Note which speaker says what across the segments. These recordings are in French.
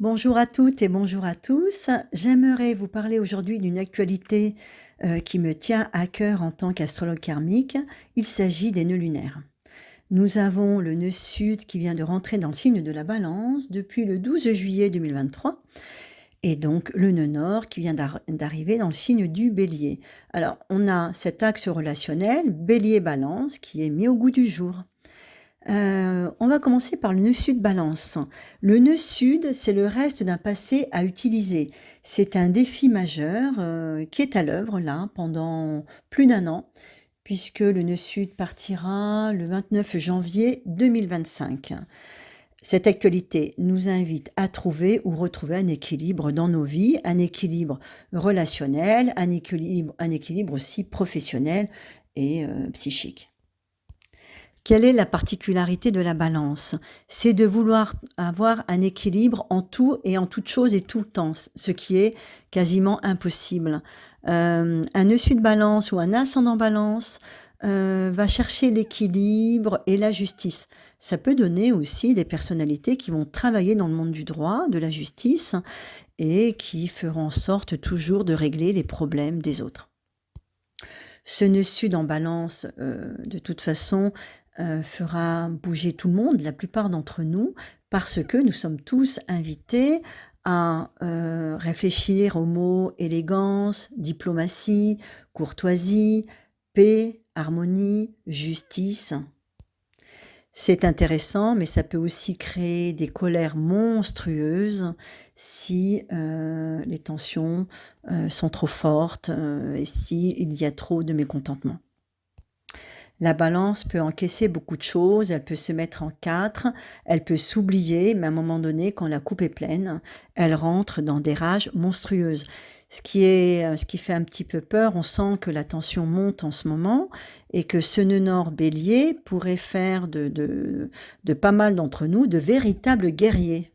Speaker 1: Bonjour à toutes et bonjour à tous. J'aimerais vous parler aujourd'hui d'une actualité qui me tient à cœur en tant qu'astrologue karmique. Il s'agit des nœuds lunaires. Nous avons le nœud sud qui vient de rentrer dans le signe de la Balance depuis le 12 juillet 2023 et donc le nœud nord qui vient d'arriver dans le signe du Bélier. Alors on a cet axe relationnel Bélier-Balance qui est mis au goût du jour. On va commencer par le nœud sud Balance. Le nœud sud, c'est le reste d'un passé à utiliser. C'est un défi majeur qui est à l'œuvre là pendant plus d'un an, puisque le nœud sud partira le 29 janvier 2025. Cette actualité nous invite à trouver ou retrouver un équilibre dans nos vies, un équilibre relationnel, un équilibre aussi professionnel et psychique. Quelle est la particularité de la balance? C'est de vouloir avoir un équilibre en tout et en toute chose et tout le temps, ce qui est quasiment impossible. Un nœud sud balance ou un ascendant balance va chercher l'équilibre et la justice. Ça peut donner aussi des personnalités qui vont travailler dans le monde du droit, de la justice, et qui feront en sorte toujours de régler les problèmes des autres. Ce nœud sud en balance, de toute façon, fera bouger tout le monde, la plupart d'entre nous, parce que nous sommes tous invités à réfléchir aux mots élégance, diplomatie, courtoisie, paix, harmonie, justice. C'est intéressant, mais ça peut aussi créer des colères monstrueuses si les tensions sont trop fortes et s'il y a trop de mécontentement. La balance peut encaisser beaucoup de choses, elle peut se mettre en quatre, elle peut s'oublier, mais à un moment donné, quand la coupe est pleine, elle rentre dans des rages monstrueuses. Ce qui fait un petit peu peur, on sent que la tension monte en ce moment et que ce nœud nord bélier pourrait faire de pas mal d'entre nous de véritables guerriers.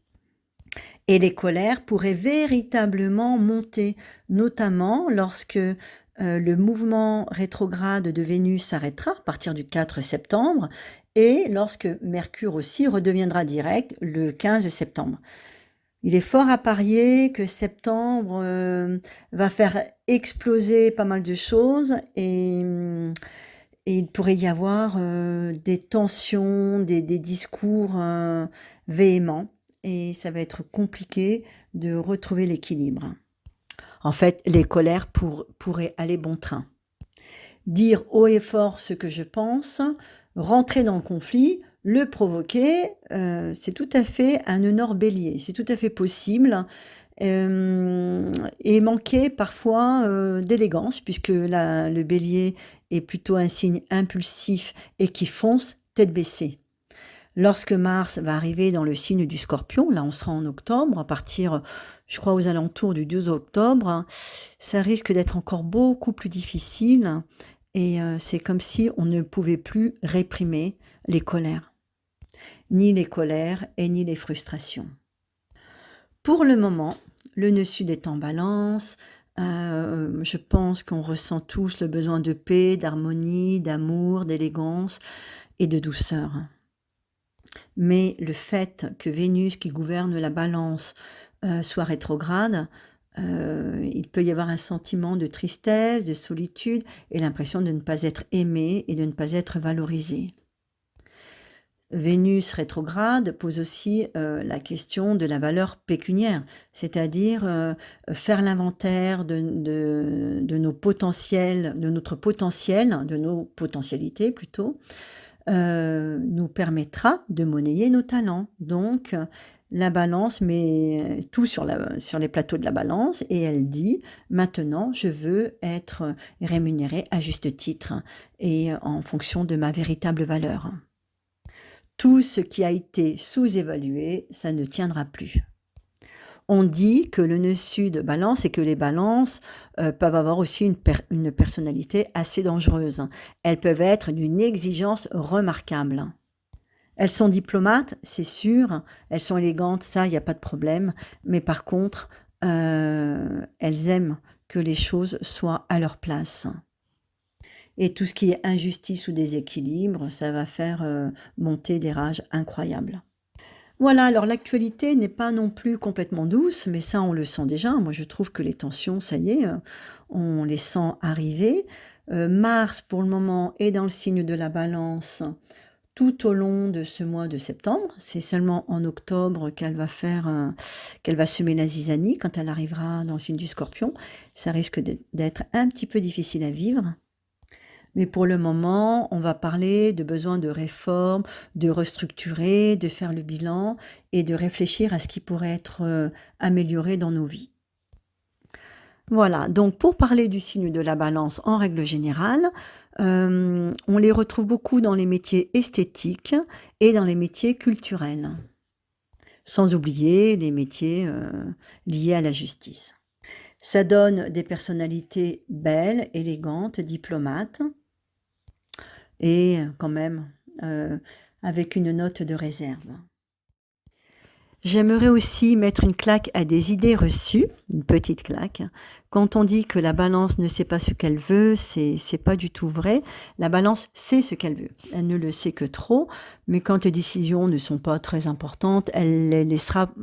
Speaker 1: Et les colères pourraient véritablement monter, notamment lorsque le mouvement rétrograde de Vénus s'arrêtera à partir du 4 septembre et lorsque Mercure aussi redeviendra direct le 15 septembre. Il est fort à parier que septembre va faire exploser pas mal de choses et il pourrait y avoir des tensions, des discours véhéments et ça va être compliqué de retrouver l'équilibre. En fait, les colères pourraient aller bon train. Dire haut et fort ce que je pense, rentrer dans le conflit, le provoquer, c'est tout à fait un nœud nord bélier, c'est tout à fait possible. Et manquer parfois d'élégance, puisque le bélier est plutôt un signe impulsif et qui fonce tête baissée. Lorsque Mars va arriver dans le signe du Scorpion, là on sera en octobre, à partir, je crois aux alentours du 2 octobre, ça risque d'être encore beaucoup plus difficile et c'est comme si on ne pouvait plus réprimer les colères, ni les colères et ni les frustrations. Pour le moment, le nœud sud est en balance, je pense qu'on ressent tous le besoin de paix, d'harmonie, d'amour, d'élégance et de douceur. Mais le fait que Vénus, qui gouverne la balance, soit rétrograde, il peut y avoir un sentiment de tristesse, de solitude et l'impression de ne pas être aimé et de ne pas être valorisé. Vénus rétrograde pose aussi la question de la valeur pécuniaire, c'est-à-dire faire l'inventaire de nos potentiels, de notre potentiel, de nos potentialités plutôt, nous permettra de monnayer nos talents. Donc, la balance met tout sur les plateaux de la balance et elle dit maintenant je veux être rémunérée à juste titre et en fonction de ma véritable valeur. Tout ce qui a été sous-évalué, ça ne tiendra plus. On dit que le nœud sud balance et que les balances peuvent avoir aussi une personnalité assez dangereuse. Elles peuvent être d'une exigence remarquable. Elles sont diplomates, c'est sûr, elles sont élégantes, ça, il n'y a pas de problème, mais par contre, elles aiment que les choses soient à leur place. Et tout ce qui est injustice ou déséquilibre, ça va faire monter des rages incroyables. Voilà, alors l'actualité n'est pas non plus complètement douce, mais ça on le sent déjà. Moi je trouve que les tensions, ça y est, on les sent arriver. Mars pour le moment est dans le signe de la Balance tout au long de ce mois de septembre. C'est seulement en octobre qu'elle va semer la zizanie quand elle arrivera dans le signe du Scorpion. Ça risque d'être un petit peu difficile à vivre. Mais pour le moment, on va parler de besoin de réforme, de restructurer, de faire le bilan et de réfléchir à ce qui pourrait être amélioré dans nos vies. Voilà, donc pour parler du signe de la Balance en règle générale, on les retrouve beaucoup dans les métiers esthétiques et dans les métiers culturels, sans oublier les métiers liés à la justice. Ça donne des personnalités belles, élégantes, diplomates, et quand même avec une note de réserve. J'aimerais aussi mettre une claque à des idées reçues, une petite claque. Quand on dit que la Balance ne sait pas ce qu'elle veut, c'est pas du tout vrai. La Balance sait ce qu'elle veut. Elle ne le sait que trop, mais quand les décisions ne sont pas très importantes, elle les laissera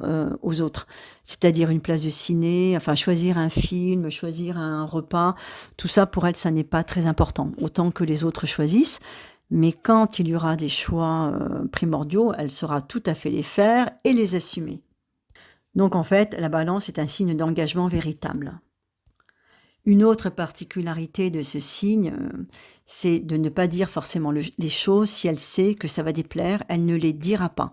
Speaker 1: aux autres. C'est-à-dire une place de ciné, enfin choisir un film, choisir un repas, tout ça pour elle, ça n'est pas très important. Autant que les autres choisissent. Mais quand il y aura des choix primordiaux, elle saura tout à fait les faire et les assumer. Donc en fait, la Balance est un signe d'engagement véritable. Une autre particularité de ce signe, c'est de ne pas dire forcément les choses. Si elle sait que ça va déplaire, elle ne les dira pas.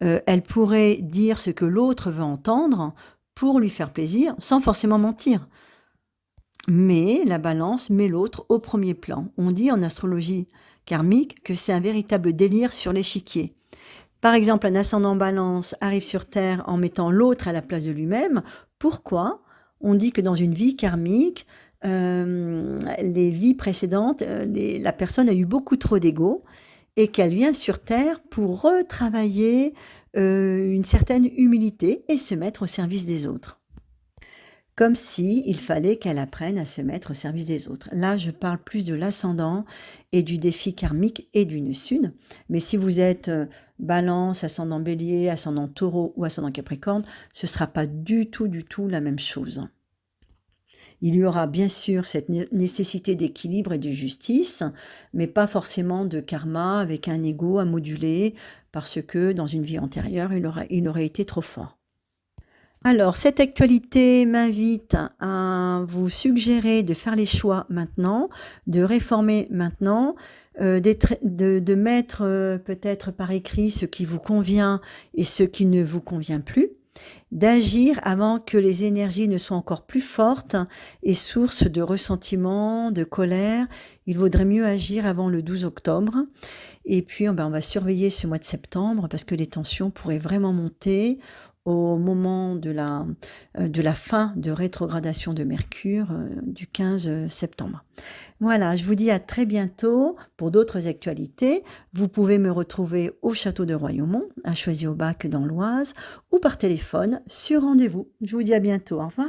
Speaker 1: Elle pourrait dire ce que l'autre veut entendre pour lui faire plaisir, sans forcément mentir. Mais la Balance met l'autre au premier plan. On dit en astrologie karmique que c'est un véritable délire sur l'échiquier. Par exemple, un ascendant Balance arrive sur Terre en mettant l'autre à la place de lui-même. Pourquoi ? On dit que dans une vie karmique, les vies précédentes, la personne a eu beaucoup trop d'ego et qu'elle vient sur Terre pour retravailler une certaine humilité et se mettre au service des autres. Comme si il fallait qu'elle apprenne à se mettre au service des autres. Là, je parle plus de l'ascendant et du défi karmique et du nœud sud. Mais si vous êtes Balance, ascendant Bélier, ascendant Taureau ou ascendant Capricorne, ce ne sera pas du tout la même chose. Il y aura bien sûr cette nécessité d'équilibre et de justice, mais pas forcément de karma avec un ego à moduler parce que dans une vie antérieure, il aurait été trop fort. Alors, cette actualité m'invite à vous suggérer de faire les choix maintenant, de réformer maintenant, de mettre peut-être par écrit ce qui vous convient et ce qui ne vous convient plus, d'agir avant que les énergies ne soient encore plus fortes et source de ressentiment, de colère. Il vaudrait mieux agir avant le 12 octobre. Et puis, on va surveiller ce mois de septembre parce que les tensions pourraient vraiment monter au moment de la fin de rétrogradation de Mercure du 15 septembre. Voilà, je vous dis à très bientôt pour d'autres actualités. Vous pouvez me retrouver au château de Royaumont, à Choisy-au-Bac dans l'Oise, ou par téléphone sur rendez-vous. Je vous dis à bientôt, au revoir.